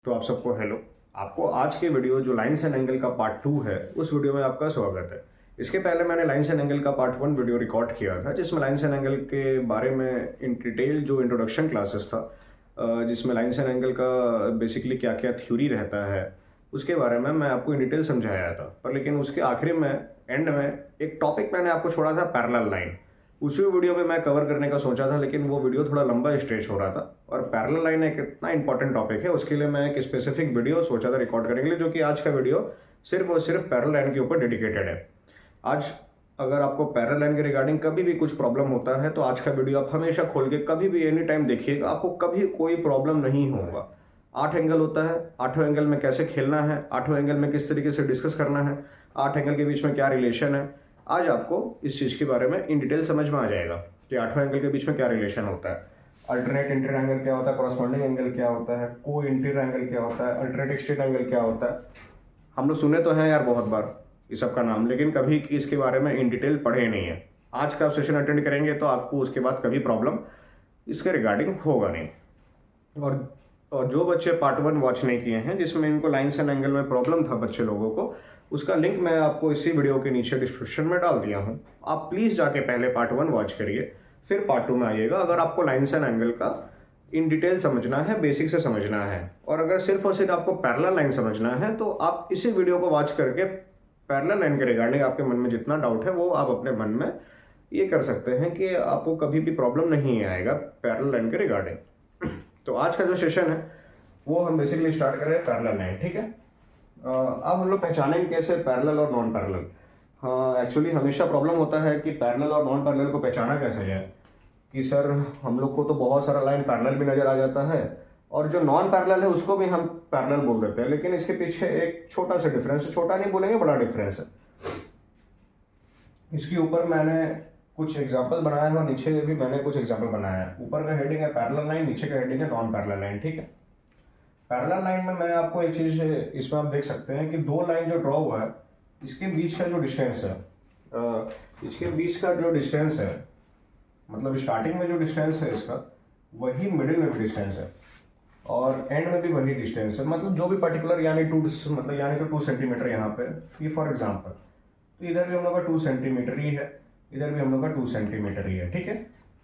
तो आप सबको हेलो। आपको आज की वीडियो जो लाइन्स एंड एंगल का पार्ट 2 है, उस वीडियो में आपका स्वागत है। इसके पहले मैंने लाइन्स एंड एंगल का पार्ट 1 वीडियो रिकॉर्ड किया था, जिसमें लाइन्स एंड एंगल के बारे में इन डिटेल जो इंट्रोडक्शन क्लासेस था, जिसमें लाइन्स एंड एंगल का बेसिकली क्या क्या थ्योरी रहता है, उसके बारे में मैं आपको इन डिटेल समझाया था। पर लेकिन उसके आखिरी में, एंड में, एक टॉपिक मैंने आपको छोड़ा था, पैरेलल लाइन। उसी वीडियो में मैं कवर करने का सोचा था, लेकिन वो वीडियो थोड़ा लंबा स्ट्रेच हो रहा था। और पैरेलल लाइन एक इतना इंपॉर्टेंट टॉपिक है, उसके लिए मैं एक स्पेसिफिक वीडियो सोचा था रिकॉर्ड करने के लिए, जो कि आज का वीडियो सिर्फ और सिर्फ पैरेलल लाइन के ऊपर डेडिकेटेड है। आज अगर आपको पैरेलल लाइन के रिगार्डिंग कभी भी कुछ प्रॉब्लम होता है, तो आज का वीडियो आप हमेशा खोल के कभी भी एनी टाइम देखिएगा, आपको कभी कोई प्रॉब्लम नहीं होगा। 8 एंगल होता है, 8 एंगल में कैसे खेलना है, 8 एंगल में किस तरीके से डिस्कस करना है, 8 एंगल के बीच में क्या रिलेशन है, आज आपको इस चीज़ के बारे में इन डिटेल समझ में आ जाएगा कि 8 एंगल के बीच में क्या रिलेशन होता है, अल्टरनेट इंटीरियर एंगल क्या होता है, कॉरस्पॉन्डिंग एंगल क्या होता है, को इंटीरियर एंगल क्या होता है, अल्टरनेट एक्सटेंट एंगल क्या होता है। हम लोग सुने तो हैं यार बहुत बार इस सब का नाम, लेकिन कभी इसके बारे में इन डिटेल पढ़े नहीं है। आज का आप सेशन अटेंड करेंगे तो आपको उसके बाद कभी प्रॉब्लम इसके रिगार्डिंग होगा नहीं। और जो बच्चे पार्ट 1 वॉच नहीं किए हैं, जिसमें इनको लाइन्स एंड एंगल में प्रॉब्लम था बच्चे लोगों को, उसका लिंक मैं आपको इसी वीडियो के नीचे डिस्क्रिप्शन में डाल दिया हूँ। आप प्लीज़ जाके पहले पार्ट 1 वॉच करिए, फिर पार्ट 2 में आइएगा अगर आपको लाइन्स एंड एंगल का इन डिटेल समझना है, बेसिक से समझना है। और अगर सिर्फ और सिर्फ आपको पैरेलल लाइन समझना है, तो आप इसी वीडियो को वॉच करके पैरेलल लाइन के रिगार्डिंग आपके मन में जितना डाउट है वो आप अपने मन में ये कर सकते हैं कि आपको कभी भी प्रॉब्लम नहीं आएगा पैरेलल लाइन के रिगार्डिंग। तो आज का जो सेशन है वो हम बेसिकली स्टार्ट कर रहे हैं पैरेलल लाइन, ठीक है। अब हम लोग पहचानेंगे कैसे पैरेलल और नॉन पैरेलल। हाँ, एक्चुअली हमेशा प्रॉब्लम होता है कि पैरेलल और नॉन पैरेलल को पहचाना कैसे जाए, कि सर हम लोग को तो बहुत सारा लाइन पैरेलल भी नज़र आ जाता है, और जो नॉन पैरेलल है उसको भी हम पैरेलल बोल देते हैं, लेकिन इसके पीछे एक छोटा सा डिफरेंस है। छोटा नहीं बोलेंगे, बड़ा डिफरेंस है। इसके ऊपर मैंने कुछ एग्जाम्पल बनाया है और नीचे भी मैंने कुछ एग्जाम्पल बनाया है। ऊपर का हेडिंग है पैरेलल लाइन, नीचे का हेडिंग है नॉन पैरेलल लाइन, ठीक है। पैरेलल लाइन में मैं आपको एक चीज़ इसमें आप देख सकते हैं कि दो लाइन जो ड्रॉ हुआ है, इसके बीच का जो डिस्टेंस है, इसके बीच का जो डिस्टेंस है, मतलब स्टार्टिंग में जो डिस्टेंस है इसका, वही मिडिल में भी डिस्टेंस है और एंड में भी वही डिस्टेंस है। मतलब जो भी पर्टिकुलर यानी तो 2 सेंटीमीटर यहाँ पे, ये फॉर एग्जाम्पल, तो इधर भी हम लोग का 2 सेंटीमीटर ही है, इधर भी हम लोग का 2 सेंटीमीटर ही है, ठीक है।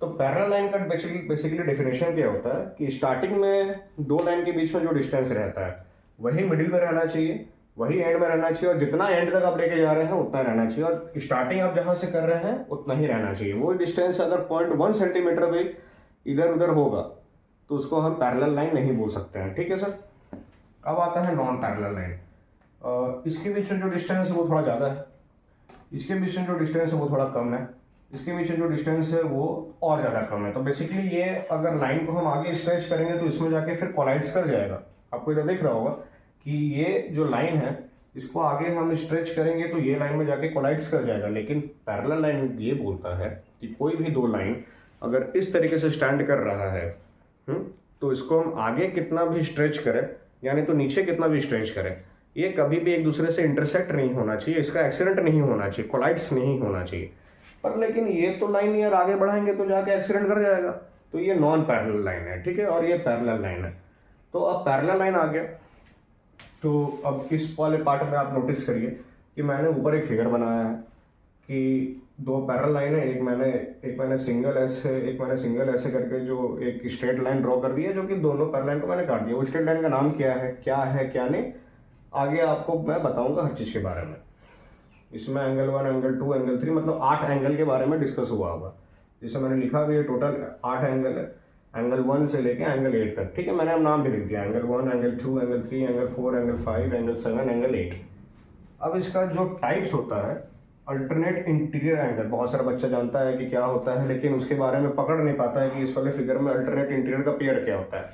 तो पैरेलल लाइन का बेसिकली डेफिनेशन क्या होता है कि स्टार्टिंग में दो लाइन के बीच में जो डिस्टेंस रहता है वही मिडिल में रहना चाहिए, वही एंड में रहना चाहिए, और जितना एंड तक आप लेके जा रहे हैं उतना रहना चाहिए, और स्टार्टिंग आप जहां से कर रहे हैं उतना ही रहना चाहिए। वो डिस्टेंस अगर 0.1 सेंटीमीटर भी इधर उधर होगा तो उसको हम पैरेलल लाइन नहीं बोल सकते हैं, ठीक है सर। अब आता है नॉन पैरेलल लाइन। इसके बीच में जो डिस्टेंस है वो थोड़ा ज़्यादा है, इसके बीच में जो डिस्टेंस है वो थोड़ा कम है, इसके बीच में जो डिस्टेंस है वो और ज़्यादा कम है। तो बेसिकली ये अगर लाइन को हम आगे स्ट्रेच करेंगे तो इसमें जाके फिर कोलाइड्स कर जाएगा। आपको इधर दिख रहा होगा कि ये जो लाइन है, इसको आगे हम स्ट्रेच करेंगे तो ये लाइन में जाके कोलाइड्स कर जाएगा। लेकिन पैरेलल लाइन ये बोलता है कि कोई भी दो लाइन अगर इस तरीके से स्टैंड कर रहा है, तो इसको हम आगे कितना भी स्ट्रेच करें, यानी तो नीचे कितना भी स्ट्रेच करें, ये कभी भी एक दूसरे से इंटरसेक्ट नहीं होना चाहिए, इसका एक्सीडेंट नहीं होना चाहिए, कोलाइड्स नहीं होना चाहिए। पर लेकिन ये तो लाइन यार आगे बढ़ाएंगे तो जाके एक्सीडेंट कर जाएगा, तो ये नॉन पैरेलल लाइन है, ठीक है। और ये पैरेलल लाइन है। तो अब पैरेलल लाइन आ गया, तो अब इस वाले पार्ट में आप नोटिस करिए कि मैंने ऊपर एक फिगर बनाया है कि दो पैरेलल लाइन है, एक मैंने सिंगल ऐसे करके जो एक स्ट्रेट लाइन ड्रॉ कर दी है, जो कि दोनों पैरेलल लाइन को मैंने काट दिया। वो स्ट्रेट लाइन का नाम क्या है क्या नहीं, आगे आपको मैं बताऊंगा हर चीज़ के बारे में। इसमें एंगल 1, एंगल 2, एंगल 3, मतलब 8 एंगल के बारे में डिस्कस हुआ होगा। जैसे मैंने लिखा भी है, टोटल 8 एंगल है, एंगल 1 से लेके एंगल 8 तक, ठीक है। मैंने अब नाम भी लिख दिया, angle 1, angle 2, angle 3, angle 4, angle 5, angle 7, angle 8। अब इसका जो टाइप्स होता है, अल्टरनेट इंटीरियर एंगल, बहुत सारा बच्चा जानता है कि क्या होता है, लेकिन उसके बारे में पकड़ नहीं पाता है कि इस वाले फिगर में अल्टरनेट इंटीरियर का पेयर क्या होता है।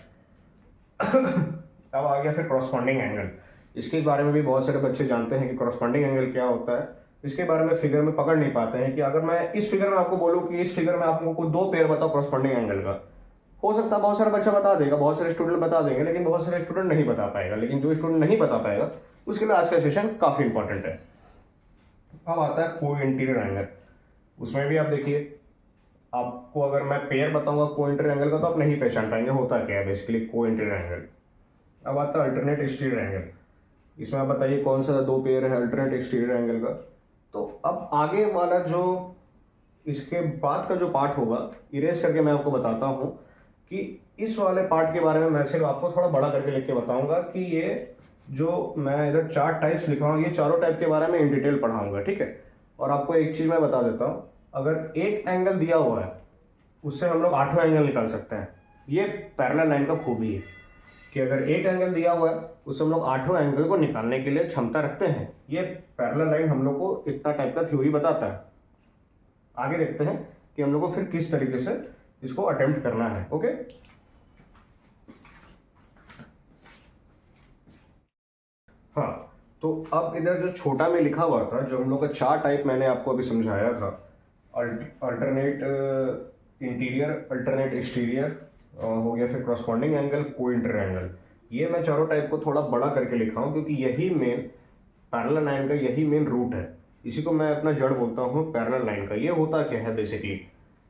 अब आ गया फिर कॉरस्पॉन्डिंग एंगल। इसके बारे में भी बहुत सारे बच्चे जानते हैं कि कॉरस्पॉन्डिंग एंगल क्या होता है, इसके बारे में फिगर में पकड़ नहीं पाते हैं कि अगर मैं इस फिगर में आपको बोलूं कि इस फिगर में आप लोगों को दो पेयर बताओ कॉरस्पॉन्डिंग एंगल का, हो सकता है बहुत सारा बच्चा बता देगा, बहुत सारे स्टूडेंट बता देंगे, लेकिन बहुत सारे स्टूडेंट नहीं बता पाएगा। लेकिन जो स्टूडेंट नहीं बता पाएगा उसके लिए आज का सेशन काफी इंपॉर्टेंट है। अब आता है को इंटीरियर एंगल। उसमें भी आप देखिए, आपको अगर मैं पेयर बताऊंगा को इंटीरियर एंगल का तो आप नहीं पहचान पाएंगे होता क्या है बेसिकली को इंटीरियर एंगल। अब आता है अल्टरनेट एक्सटीरियर एंगल। इसमें आप बताइए कौन सा दो पेयर है अल्टरनेट एक्सटीरियर एंगल का। तो अब आगे वाला जो इसके बाद का जो पार्ट होगा इरेज करके मैं आपको बताता हूँ कि इस वाले पार्ट के बारे में मैं सिर्फ आपको थोड़ा बड़ा करके लिख के बताऊंगा कि ये जो मैं इधर 4 टाइप्स लिखा हूँ ये चारों टाइप के बारे में इन डिटेल पढ़ाऊंगा, ठीक है। और आपको एक चीज़ मैं बता देता हूँ, अगर एक एंगल दिया हुआ है उससे हम लोग 8वां एंगल निकाल सकते हैं। ये पैरेलल लाइन का खूबी है कि अगर एक एंगल दिया हुआ है उससे हम लोग 8वां एंगल को निकालने के लिए क्षमता रखते हैं। ये पैरेलल लाइन हम लोग को इतना टाइप का थ्योरी बताता है। आगे देखते हैं कि हम लोग को फिर किस तरीके से इसको अटेम्प्ट करना है। ओके, हाँ, तो अब इधर जो छोटा में लिखा हुआ था, जो हम लोग का 4 टाइप मैंने आपको अभी समझाया था, अल्टरनेट इंटीरियर, अल्टरनेट एक्सटीरियर हो गया, फिर क्रॉसपॉन्डिंग एंगल, को इंटर एंगल, ये मैं चारों टाइप को थोड़ा बड़ा करके लिखा हूँ क्योंकि यही मेन पैरेलल लाइन का यही मेन रूट है। इसी को मैं अपना जड़ बोलता हूँ पैरेलल लाइन का। ये होता क्या है बेसिकली,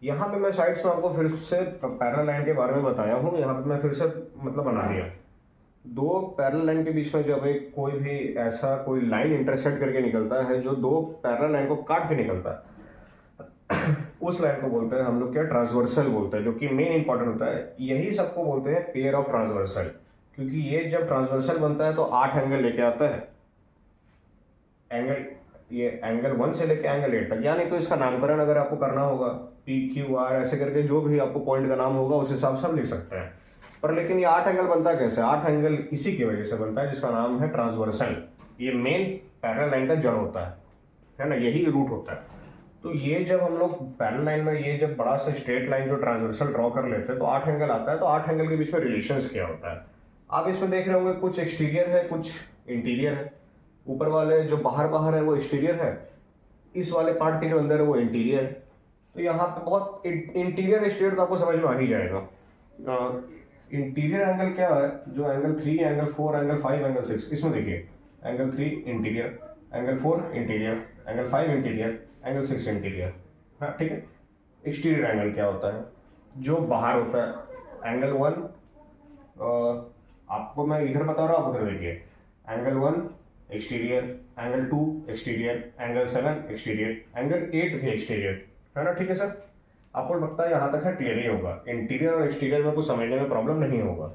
यहाँ पे मैं साइड्स में आपको फिर से पैरेलल लाइन के बारे में बताया हूँ, यहाँ पे मैं फिर से मतलब बना दिया। दो पैरेलल लाइन के बीच में जब एक कोई भी ऐसा कोई लाइन इंटरसेक्ट करके निकलता है जो दो पैरेलल लाइन को काट के निकलता है उस लाइन को बोलते हैं हम लोग क्या, ट्रांसवर्सल बोलते हैं, जो कि मेन इंपॉर्टेंट होता है। यही सबको बोलते हैं पेयर ऑफ ट्रांसवर्सल, क्योंकि ये जब ट्रांसवर्सल बनता है तो 8 एंगल लेके आता है। एंगल, ये एंगल 1 से लेके एंगल 8 तक, यानी तो इसका नामकरण अगर आपको करना होगा पी क्यू आर ऐसे करके जो भी आपको पॉइंट का नाम होगा उस हिसाब से हम लिख सकते हैं। पर लेकिन ये 8 एंगल बनता कैसे, 8 एंगल इसी की वजह से बनता है जिसका नाम है ट्रांसवर्सल। ये मेन पैरेलल लाइन का जड़ होता है ना, यही रूट होता है। तो ये जब हम लोग पैरेलल लाइन में ये जब बड़ा सा स्ट्रेट लाइन जो ट्रांसवर्सल ड्रॉ कर लेते हैं तो 8 एंगल आता है। तो 8 एंगल के बीच में रिलेशंस क्या होता है आप इसमें देख रहे होंगे, कुछ एक्सटीरियर है कुछ इंटीरियर है। ऊपर वाले जो बाहर बाहर है वो एक्सटीरियर है, इस वाले पार्ट के जो अंदर है वो इंटीरियर है। तो यहाँ पे बहुत इंटीरियर एक्सटीरियर तो आपको समझ में आ ही जाएगा। इंटीरियर एंगल क्या है, जो एंगल 3, एंगल 4, एंगल 5, एंगल 6, इसमें देखिए angle 3 interior, angle 4 interior, angle 5 interior, angle 6 interior. हाँ ठीक है। एक्सटीरियर एंगल क्या होता है, जो बाहर होता है। एंगल 1 आपको मैं इधर बता रहा हूँ, आप उधर देखिए। Angle 1 exterior, angle 2 exterior, angle 7 exterior, angle 8 भी एक्सटीरियर, है ना। ठीक है सर, आपको लगता है यहाँ तक है क्लियर ही होगा। इंटीरियर और एक्सटीरियर में कुछ समझने में प्रॉब्लम नहीं होगा।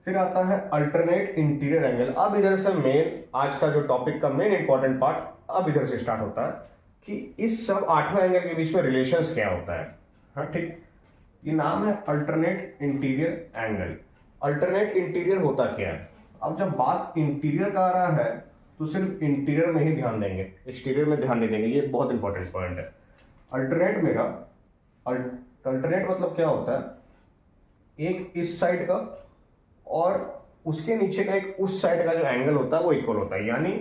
फिर आता है अल्टरनेट इंटीरियर एंगल। अब इधर से मेन आज का जो टॉपिक का मेन इंपॉर्टेंट पार्ट अब इधर से स्टार्ट होता है कि इस सब 8वें एंगल के बीच में रिलेशंस क्या होता है। हाँ ठीक, ये नाम है alternate interior angle. Alternate interior होता क्या है, अब जब बात इंटीरियर का आ रहा है तो सिर्फ इंटीरियर में ही ध्यान देंगे, एक्सटीरियर में ध्यान नहीं देंगे, ये बहुत इंपॉर्टेंट पॉइंट है। अल्टरनेट मेरा अल्टरनेट मतलब क्या होता है, एक इस साइड का और उसके नीचे का एक उस साइड का जो एंगल होता है वो इक्वल होता है। यानी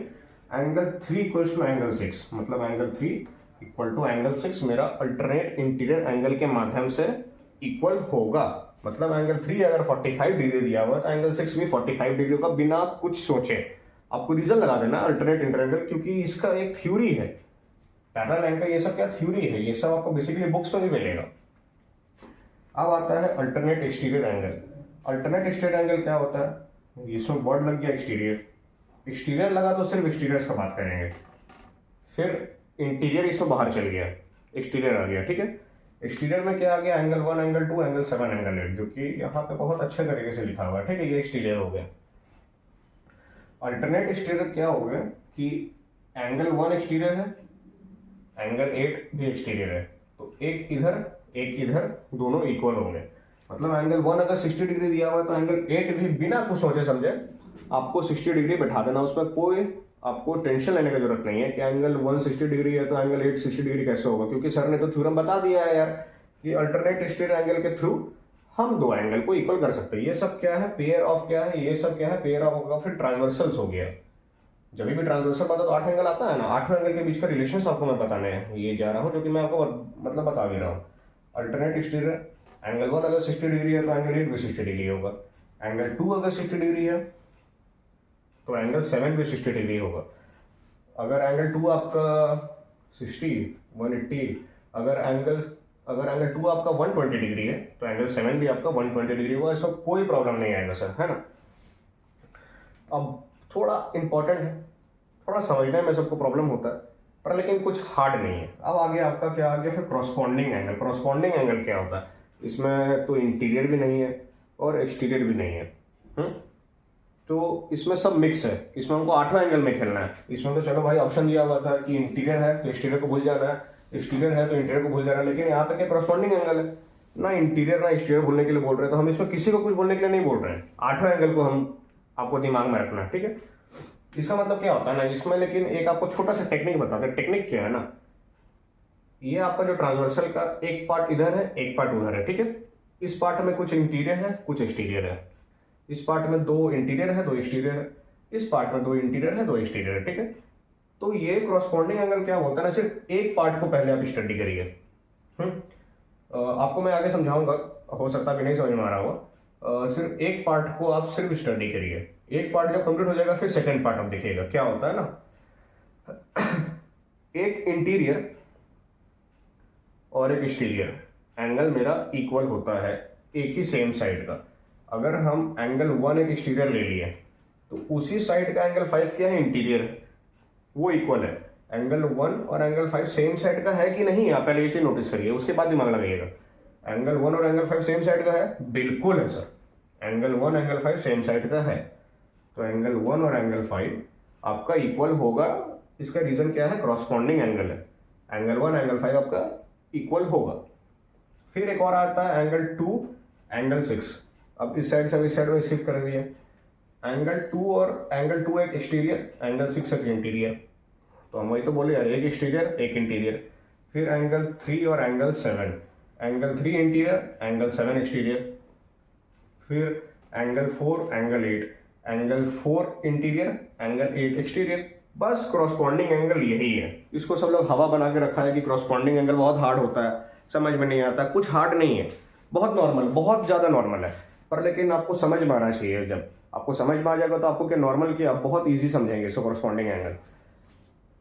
एंगल 3 इक्वल्स टू एंगल 6, मतलब एंगल 3 इक्वल टू एंगल 6 मेरा अल्टरनेट इंटीरियर एंगल के माध्यम से इक्वल होगा। मतलब एंगल 3 अगर 45 डिग्री दिया हुआ तो एंगल 6 भी 45 डिग्री का, बिना कुछ सोचे आपको रीजन लगा देना अल्टरनेट इंटीरियर एंगल, क्योंकि इसका एक थ्योरी है पैरेलल लाइन का। ये सब क्या थ्योरी है, ये सब आपको बेसिकली बुक्स में भी मिलेगा। अब आता है alternate exterior angle. Alternate exterior angle क्या होता है, इसमें वर्ड लग गया एक्सटीरियर, एक्सटीरियर लगा तो सिर्फ एक्सटीरियर का बात करेंगे। फिर इंटीरियर इसमें बाहर चल गया, एक्सटीरियर आ गया, ठीक है। एक्सटीरियर में क्या आ गया, एंगल 1, एंगल 2, एंगल 7, एंगल 8, जो कि यहाँ पे बहुत अच्छे तरीके से लिखा हुआ है, ठीक है। ये एक्सटीरियर हो गया। अल्टरनेट एक्सटीरियर क्या हो गया कि एंगल 1 एक्सटीरियर है, एंगल 8 भी एक्सटीरियर है, तो एक इधर दोनों इक्वल होंगे। मतलब एंगल 1 अगर 60 डिग्री दिया हुआ है तो एंगल 8 भी बिना कुछ सोचे समझे आपको 60 डिग्री बैठा देना, उसमें कोई आपको टेंशन लेने की जरूरत नहीं है कि एंगल 1 60 डिग्री है तो एंगल 8 60 डिग्री कैसे होगा, क्योंकि सर ने तो थ्योरम बता दिया है यार कि अल्टरनेट एक्सटीरियर एंगल के थ्रू हम दो एंगल को इक्वल कर सकते हैं। ये सब क्या है, पेयर ऑफ क्या है, ये सब क्या है, पेयर ऑफ होगा। फिर ट्रांसवर्सल्स हो गया, जब भी ट्रांसवर्सल बनता तो 8 एंगल आता है ना, 8वें एंगल के बीच का रिलेशन आपको मैं बताने हैं ये जा रहा हूँ, जो कि मैं आपको मतलब बता भी रहा हूँ। अल्टरनेट एक्सटीरियर एंगल 1 अगर 60 डिग्री है तो एंगल 8 भी 60 डिग्री होगा। एंगल 2 अगर 60 डिग्री है तो एंगल 7 भी 60 डिग्री होगा। अगर एंगल 2 आपका 60 180, अगर एंगल 2 आपका 120 डिग्री है तो एंगल 7 भी आपका 120 डिग्री होगा। इसमें कोई प्रॉब्लम नहीं आएगा सर, है ना। अब थोड़ा इंपॉर्टेंट है, थोड़ा समझने में सबको प्रॉब्लम होता है, पर लेकिन कुछ हार्ड नहीं है। अब आगे आपका क्या आ गया फिर कॉरस्पॉन्डिंग एंगल। कॉरस्पॉन्डिंग एंगल क्या होता है? इसमें तो इंटीरियर भी नहीं है और एक्सटीरियर भी नहीं है। तो इसमें सब मिक्स है। इसमें हमको 8वां एंगल में खेलना है। इसमें तो चलो भाई ऑप्शन दिया हुआ था कि इंटीरियर है तो एक्सटीरियर को भूल जाना है, एक्सटीरियर है तो इंटीरियर को भूल जाना है, लेकिन यहाँ तक कॉरस्पॉन्डिंग एंगल है, ना इंटीरियर ना एक्सटीरियर बोलने के लिए बोल रहे हैं, तो हम इसमें किसी को कुछ बोलने के लिए नहीं बोल रहे हैं। 8वां एंगल को हम आपको दिमाग में रखना है, ठीक है। इसका मतलब क्या होता है ना इसमें, लेकिन एक आपको छोटा सा टेक्निक बताते हैं। टेक्निक क्या है ना, ये आपका जो ट्रांसवर्सल का एक पार्ट इधर है एक पार्ट उधर है, ठीक है। इस पार्ट में कुछ इंटीरियर है कुछ एक्सटीरियर है, इस पार्ट में 2 इंटीरियर है 2 एक्सटीरियर है, इस पार्ट में 2 इंटीरियर है 2 एक्सटीरियर है, ठीक है। तो ये कॉरस्पॉन्डिंग एंगल क्या बोलता है ना, सिर्फ एक पार्ट को पहले आप स्टडी करिए। आपको मैं आगे समझाऊंगा, हो सकता है कि नहीं समझ में आ रहा होगा। सिर्फ एक पार्ट को आप सिर्फ स्टडी करिए। एक पार्ट जब कंप्लीट हो जाएगा फिर सेकंड पार्ट आप देखिएगा क्या होता है ना। एक इंटीरियर और एक एक्सटीरियर एंगल मेरा इक्वल होता है एक ही सेम साइड का। अगर हम एंगल 1 एक एक्सटीरियर ले लिए तो उसी साइड का एंगल 5 क्या है, इंटीरियर है, वो इक्वल है। एंगल 1 और एंगल 5 सेम साइड का है कि नहीं, आप पहले ये चीज नोटिस करिए, उसके बाद दिमाग लगाइएगा। एंगल 1 और एंगल 5 सेम साइड का है, बिल्कुल है sir. Angle 1 angle 5 same side का है, तो एंगल 1 और एंगल 5 आपका इक्वल होगा। इसका रीजन क्या है, क्रॉसपॉन्डिंग एंगल है। एंगल 1 एंगल 5 आपका इक्वल होगा। फिर एक और आता है एंगल 2 एंगल 6। अब इस साइड से इस साइड में शिफ्ट कर दिए। एंगल 2 और एंगल 2 एक एक्सटीरियर, एंगल 6 एक इंटीरियर, तो हम वही तो बोले यार, एक एक्सटीरियर एक इंटीरियर। फिर एंगल 3 और angle 7, angle 3 interior angle 7 exterior. फिर angle 4 angle 8, angle 4 interior angle 8 exterior. बस क्रॉसपॉन्डिंग एंगल यही है। इसको सब लोग हवा बना के रखा है कि क्रॉसपॉन्डिंग एंगल बहुत हार्ड होता है, समझ में नहीं आता। कुछ हार्ड नहीं है, बहुत नॉर्मल, बहुत ज़्यादा नॉर्मल है। पर लेकिन आपको समझ में आना चाहिए। जब आपको समझ में आ जाएगा तो आपको क्या नॉर्मल की आप बहुत ईजी समझेंगे इसको, कॉरस्पॉन्डिंग एंगल।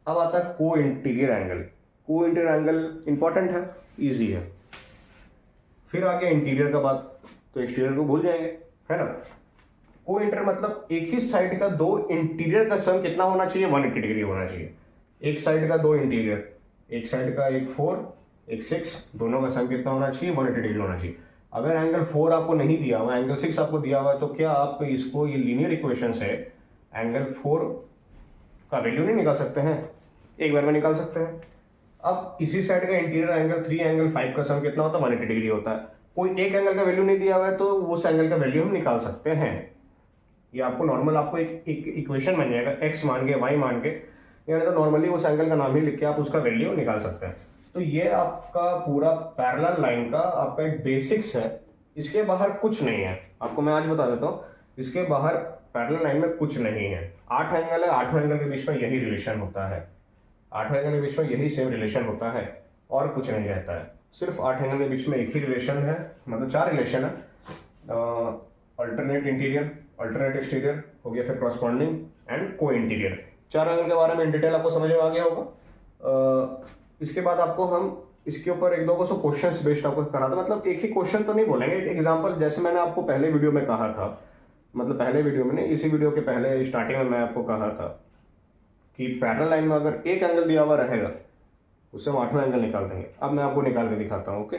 अब आता है को इंटीरियर एंगल। को इंटीरियर एंगल इंपॉर्टेंट है, ईजी है। फिर आ गया इंटीरियर का बात, तो एक्सटीरियर को भूल जाएंगे, है ना। को इंटीरियर मतलब एक ही साइड का 2 इंटीरियर का सम कितना होना चाहिए, 180 डिग्री होना चाहिए। एक साइड का 2 इंटीरियर, एक साइड का एक 4 एक 6, दोनों का सम कितना होना चाहिए, 180 डिग्री होना चाहिए। अगर एंगल 4 आपको नहीं दिया हुआ, एंगल 6 आपको दिया हुआ है, तो क्या आप इसको, ये लीनियर इक्वेशन से एंगल 4 का वैल्यू नहीं निकाल सकते हैं, एक बार में निकाल सकते हैं। अब इसी साइड का इंटीरियर एंगल 3 एंगल 5 का सम कितना होता है, 180 डिग्री होता है। कोई एक एंगल का वैल्यू नहीं दिया हुआ है तो उस एंगल का वैल्यू हम निकाल सकते हैं। ये आपको नॉर्मल, आपको एक इक्वेशन बन जाएगा, एक्स मान के वाई मान के, यानी तो नॉर्मली उस एंगल का नाम ही लिख के आप उसका वैल्यू निकाल सकते हैं। तो ये आपका पूरा पैरेलल लाइन का आपका एक बेसिक्स है। इसके बाहर कुछ नहीं है। आपको मैं आज बता देता हूँ, इसके बाहर पैरेलल लाइन में कुछ नहीं है। 8 एंगल है, 8 एंगल के बीच में यही रिलेशन होता है, 8 एंगल के बीच में यही सेम रिलेशन होता है, और कुछ नहीं रहता है। सिर्फ 8 एंगल के बीच में एक ही रिलेशन है, मतलब 4 रिलेशन है। अल्टरनेट इंटीरियर, अल्टरनेट एक्सटीरियर हो गया, फिर कॉरस्पॉन्डिंग एंड को इंटीरियर। 4 एंगल के बारे में इन डिटेल आपको समझ में आ गया होगा। इसके बाद आपको हम इसके ऊपर एक दो को क्वेश्चंस बेस्ड आपको करा था, मतलब एक ही क्वेश्चन तो नहीं बोलेंगे, एक एग्जांपल। जैसे मैंने आपको पहले वीडियो में कहा था, मतलब पहले वीडियो में नहीं, इसी वीडियो के पहले स्टार्टिंग में मैं आपको कहा था कि पैरेलल लाइन में अगर एक एंगल दिया हुआ रहेगा उससे हम 8वां एंगल निकाल देंगे। अब मैं आपको निकाल के दिखाता हूँ, ओके।